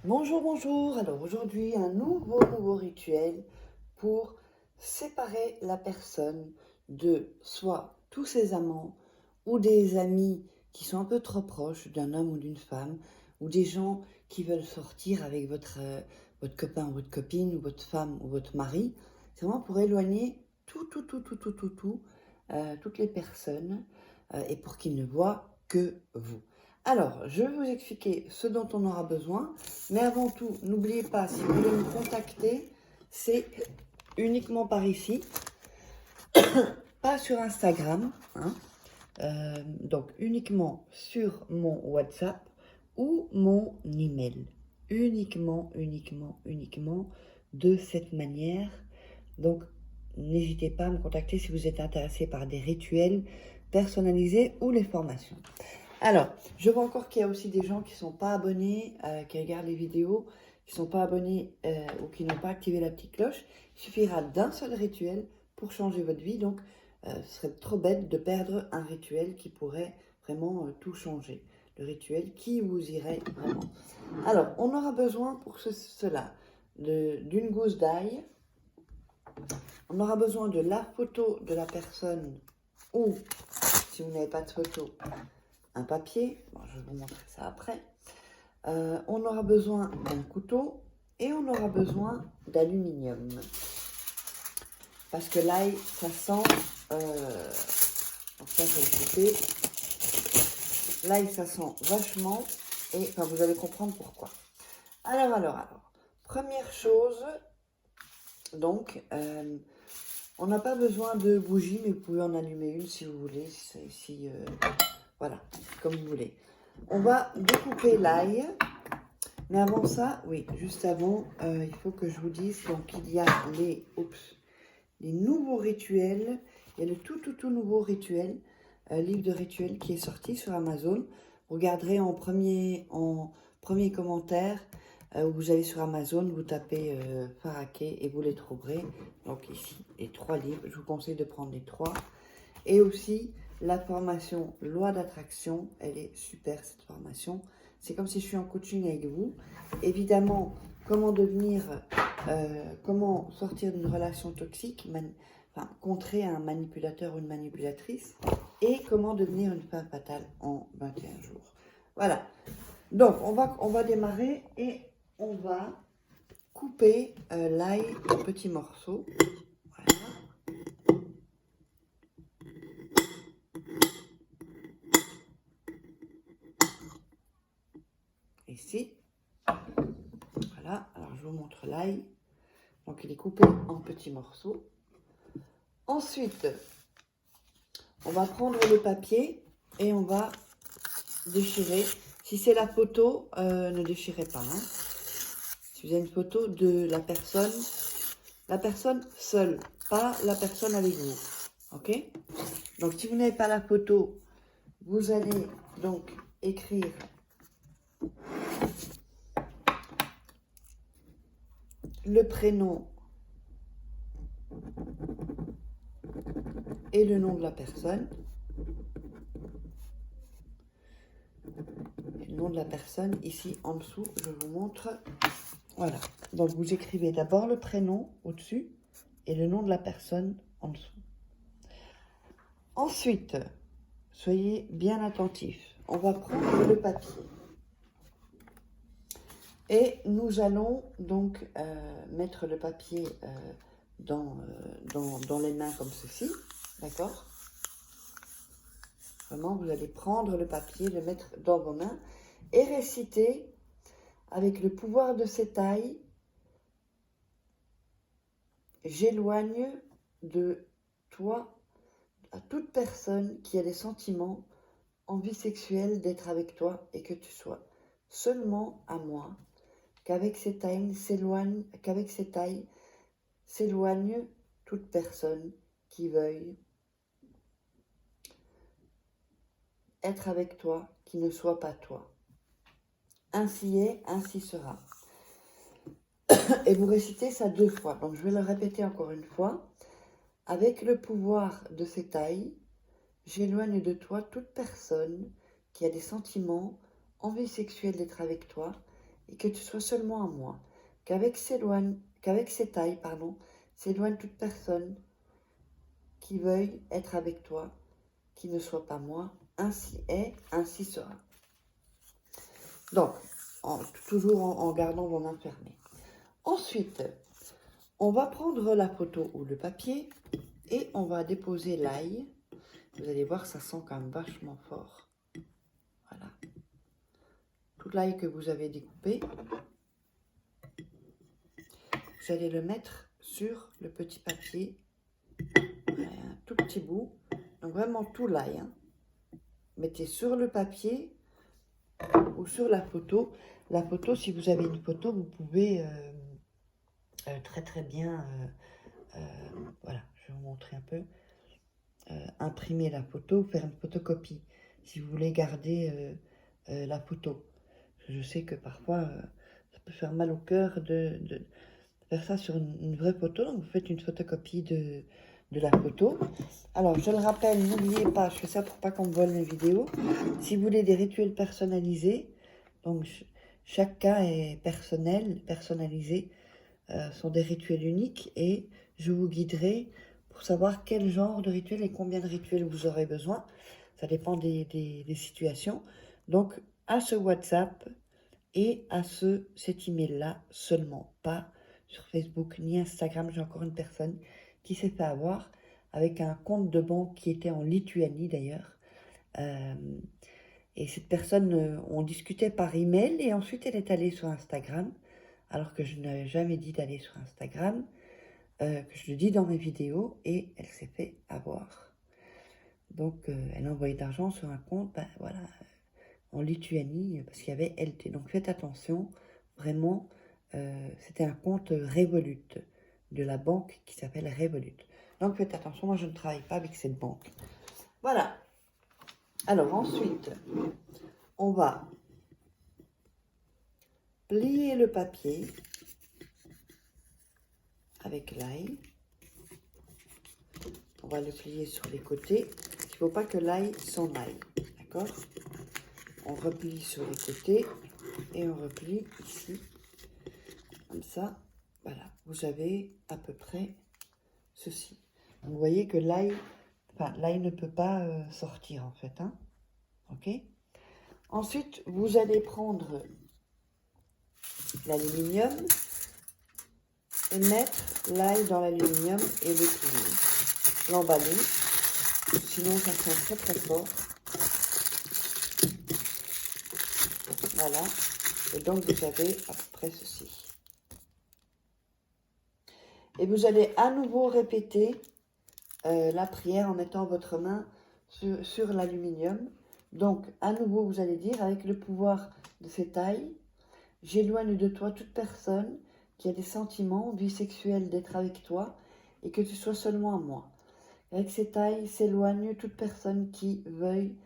Bonjour, bonjour. Alors aujourd'hui, un nouveau rituel pour séparer la personne de soit tous ses amants ou des amis qui sont un peu trop proches d'un homme ou d'une femme ou des gens qui veulent sortir avec votre copain ou votre copine ou votre femme ou votre mari. C'est vraiment pour éloigner toutes les personnes et pour qu'ils ne voient que vous. Alors, je vais vous expliquer ce dont on aura besoin. Mais avant tout, n'oubliez pas, si vous voulez me contacter, c'est uniquement par ici, pas sur Instagram, hein. Donc uniquement sur mon WhatsApp ou mon email. Uniquement de cette manière. Donc n'hésitez pas à me contacter si vous êtes intéressé par des rituels personnalisés ou les formations. Alors, je vois encore qu'il y a aussi des gens qui ne sont pas abonnés, qui regardent les vidéos, qui ne sont pas abonnés ou qui n'ont pas activé la petite cloche. Il suffira d'un seul rituel pour changer votre vie. Donc, ce serait trop bête de perdre un rituel qui pourrait vraiment tout changer. Le rituel qui vous irait vraiment. Alors, on aura besoin pour cela d'une gousse d'ail. On aura besoin de la photo de la personne ou, si vous n'avez pas de photo, un papier. Bon, je vais vous montrer ça après. On aura besoin d'un couteau et on aura besoin d'aluminium. Parce que l'ail, ça sent... donc ça, je vais le couper. L'ail, ça sent vachement. Et enfin, vous allez comprendre pourquoi. Alors. Première chose, donc, on n'a pas besoin de bougie, mais vous pouvez en allumer une si vous voulez. Voilà, comme vous voulez. On va découper l'ail. Mais avant ça, oui, juste avant, il faut que je vous dise, donc il y a les nouveaux rituels. Il y a le tout nouveau rituel, livre de rituels qui est sorti sur Amazon. Vous regarderez en premier commentaire, où vous allez sur Amazon, vous tapez Faraké et vous les trouverez. Donc ici, les 3 livres, je vous conseille de prendre les 3. Et aussi, la formation Loi d'attraction, elle est super cette formation. C'est comme si je suis en coaching avec vous. Évidemment, comment sortir d'une relation toxique, contrer un manipulateur ou une manipulatrice, et comment devenir une femme fatale en 21 jours. Voilà. Donc, on va démarrer et on va couper l'ail en petits morceaux. Voilà. Ici. Voilà, alors je vous montre l'ail. Donc il est coupé en petits morceaux. Ensuite, on va prendre le papier et on va déchirer. Si c'est la photo, ne déchirez pas. Hein. Si vous avez une photo de la personne seule, pas la personne avec vous. Ok? Donc si vous n'avez pas la photo, vous allez donc écrire le prénom et le nom de la personne. Le nom de la personne, ici en dessous, je vous montre. Voilà. Donc vous écrivez d'abord le prénom au-dessus et le nom de la personne en dessous. Ensuite, soyez bien attentifs. On va prendre le papier. Et nous allons donc mettre le papier dans les mains comme ceci. D'accord? Vraiment, vous allez prendre le papier, le mettre dans vos mains et réciter avec le pouvoir de cette taille. J'éloigne de toi à toute personne qui a des sentiments, envie sexuelle d'être avec toi et que tu sois seulement à moi, qu'avec ces tailles s'éloigne toute personne qui veuille être avec toi, qui ne soit pas toi. Ainsi est, ainsi sera. Et vous récitez ça 2 fois. Donc je vais le répéter encore une fois. Avec le pouvoir de ces tailles, j'éloigne de toi toute personne qui a des sentiments, envie sexuelle d'être avec toi et que tu sois seulement à moi. Qu'avec ces tailles, s'éloigne toute personne qui veuille être avec toi, qui ne soit pas moi. Ainsi est, ainsi sera. Donc, toujours en gardant vos mains fermées. Ensuite, on va prendre la photo ou le papier et on va déposer l'ail. Vous allez voir, ça sent quand même vachement fort. Voilà. Tout l'ail que vous avez découpé, vous allez le mettre sur le petit papier. Voilà, un tout petit bout. Donc vraiment tout l'ail. Hein. Mettez sur le papier ou sur la photo. La photo, si vous avez une photo, vous pouvez très bien, voilà, je vais vous montrer un peu, imprimer la photo ou faire une photocopie si vous voulez garder la photo. Je sais que parfois ça peut faire mal au cœur de faire ça sur une vraie photo, donc vous faites une photocopie de la photo. Alors je le rappelle, n'oubliez pas, je fais ça pour pas qu'on me vole mes vidéos. Si vous voulez des rituels personnalisés, donc chaque cas est personnalisé, sont des rituels uniques et je vous guiderai pour savoir quel genre de rituel et combien de rituels vous aurez besoin. Ça dépend des situations. Donc à ce WhatsApp et à cet email-là seulement, pas sur Facebook ni Instagram. J'ai encore une personne qui s'est fait avoir avec un compte de banque qui était en Lituanie d'ailleurs. Et cette personne, on discutait par email et ensuite elle est allée sur Instagram, alors que je n'avais jamais dit d'aller sur Instagram, que je le dis dans mes vidéos, et elle s'est fait avoir. Donc elle a envoyé de l'argent sur un compte, ben, voilà, en Lituanie, parce qu'il y avait LT. Donc faites attention, vraiment, c'était un compte Revolut, de la banque qui s'appelle Revolut. Donc faites attention, moi je ne travaille pas avec cette banque. Voilà. Alors ensuite, on va plier le papier avec l'ail. On va le plier sur les côtés. Il ne faut pas que l'ail s'en aille, d'accord? On replie sur les côtés et on replie ici, comme ça. Voilà, vous avez à peu près ceci. Vous voyez que l'ail, l'ail ne peut pas sortir en fait, hein? Ok? Ensuite, vous allez prendre l'aluminium et mettre l'ail dans l'aluminium et le plier. L'emballer, sinon ça sent très fort. Voilà, et donc vous avez à peu près ceci. Et vous allez à nouveau répéter la prière en mettant votre main sur l'aluminium. Donc à nouveau vous allez dire, avec le pouvoir de cette ail, j'éloigne de toi toute personne qui a des sentiments, vie sexuelle d'être avec toi, et que tu sois seulement à moi. Avec cette ail s'éloigne toute personne qui veuille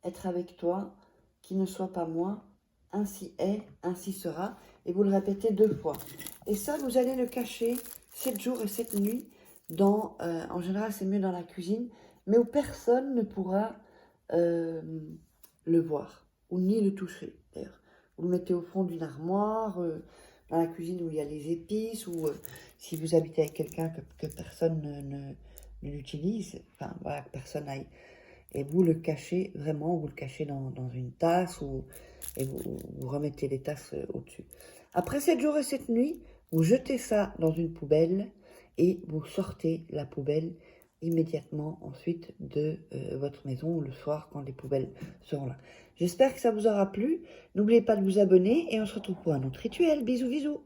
être avec toi, qui ne soit pas moi. Ainsi est, ainsi sera. Et vous le répétez 2 fois. Et ça, vous allez le cacher 7 jours et 7 nuits. En général, c'est mieux dans la cuisine, mais où personne ne pourra le voir, ou ni le toucher, d'ailleurs. Vous le mettez au fond d'une armoire, dans la cuisine où il y a les épices, ou si vous habitez avec quelqu'un que personne ne l'utilise, enfin, voilà, que personne aille. Et vous le cachez vraiment, vous le cachez dans une tasse et vous remettez les tasses au-dessus. Après 7 jours et 7 nuits, vous jetez ça dans une poubelle et vous sortez la poubelle immédiatement ensuite de votre maison ou le soir quand les poubelles seront là. J'espère que ça vous aura plu. N'oubliez pas de vous abonner et on se retrouve pour un autre rituel. Bisous, bisous.